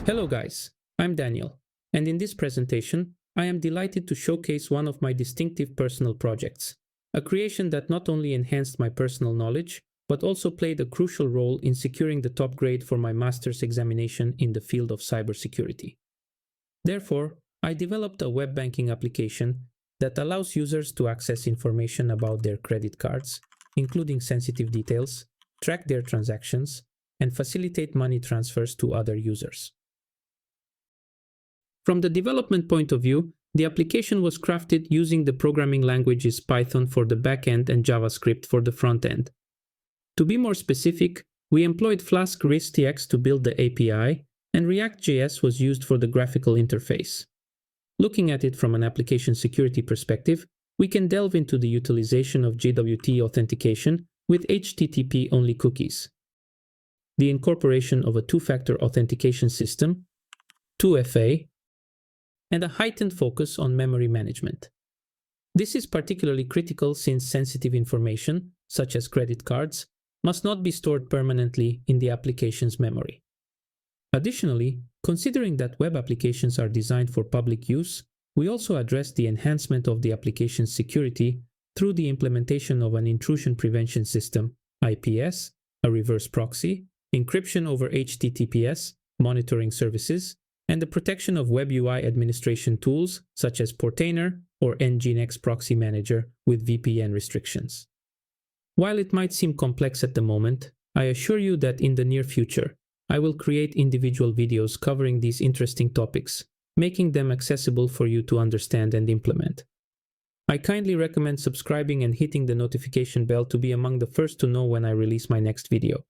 Hello guys, I'm Daniel, and in this presentation, I am delighted to showcase one of my distinctive personal projects, a creation that not only enhanced my personal knowledge, but also played a crucial role in securing the top grade for my master's examination in the field of cybersecurity. Therefore, I developed a web banking application that allows users to access information about their credit cards, including sensitive details, track their transactions, and facilitate money transfers to other users. From the development point of view, the application was crafted using the programming languages Python for the backend and JavaScript for the front-end. To be more specific, we employed Flask-RESTX to build the API, and ReactJS was used for the graphical interface. Looking at it from an application security perspective, we can delve into the utilization of PyJWT authentication with HTTP-only cookies, the incorporation of a two-factor authentication system, 2FA, and a heightened focus on memory management. This is particularly critical since sensitive information, such as credit cards, must not be stored permanently in the application's memory. Additionally, considering that web applications are designed for public use, we also address the enhancement of the application's security through the implementation of an intrusion prevention system, IPS, a reverse proxy, encryption over HTTPS, monitoring services, and the protection of web UI administration tools such as Portainer or Nginx Proxy Manager with VPN restrictions. While it might seem complex at the moment, I assure you that in the near future, I will create individual videos covering these interesting topics, making them accessible for you to understand and implement. I kindly recommend subscribing and hitting the notification bell to be among the first to know when I release my next video.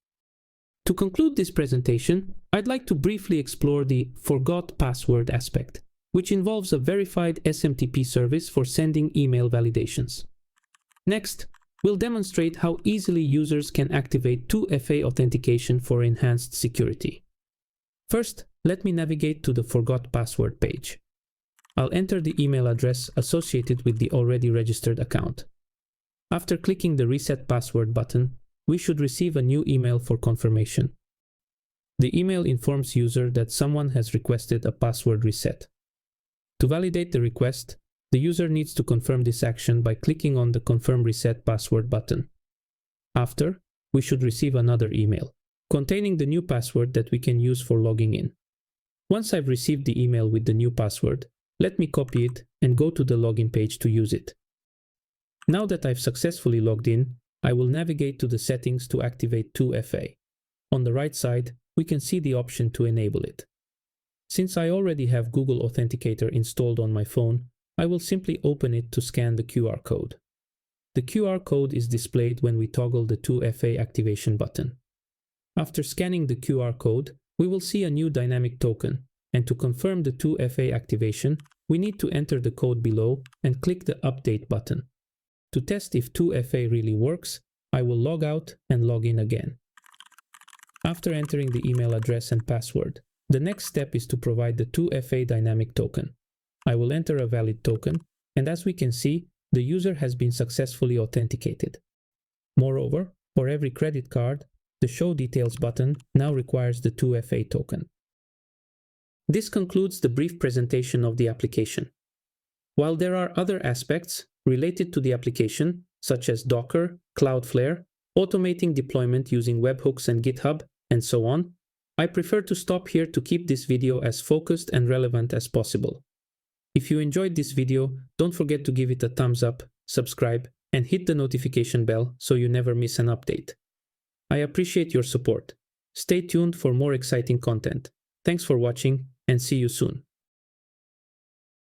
To conclude this presentation, I'd like to briefly explore the forgot password aspect, which involves a verified SMTP service for sending email validations. Next, we'll demonstrate how easily users can activate 2FA authentication for enhanced security. First, let me navigate to the forgot password page. I'll enter the email address associated with the already registered account. After clicking the Reset Password button, we should receive a new email for confirmation. The email informs user that someone has requested a password reset. To validate the request, the user needs to confirm this action by clicking on the Confirm Reset Password button. After, we should receive another email containing the new password that we can use for logging in. Once I've received the email with the new password, let me copy it and go to the login page to use it. Now that I've successfully logged in, I will navigate to the settings to activate 2FA. On the right side, we can see the option to enable it. Since I already have Google Authenticator installed on my phone, I will simply open it to scan the QR code. The QR code is displayed when we toggle the 2FA activation button. After scanning the QR code, we will see a new dynamic token, and to confirm the 2FA activation, we need to enter the code below and click the Update button. To test if 2FA really works, I will log out and log in again. After entering the email address and password, the next step is to provide the 2FA dynamic token. I will enter a valid token, and as we can see, the user has been successfully authenticated. Moreover, for every credit card, the Show Details button now requires the 2FA token. This concludes the brief presentation of the application. While there are other aspects related to the application, such as Docker, Cloudflare, automating deployment using webhooks and GitHub, and so on, I prefer to stop here to keep this video as focused and relevant as possible. If you enjoyed this video, don't forget to give it a thumbs up, subscribe, and hit the notification bell so you never miss an update. I appreciate your support. Stay tuned for more exciting content. Thanks for watching, and see you soon.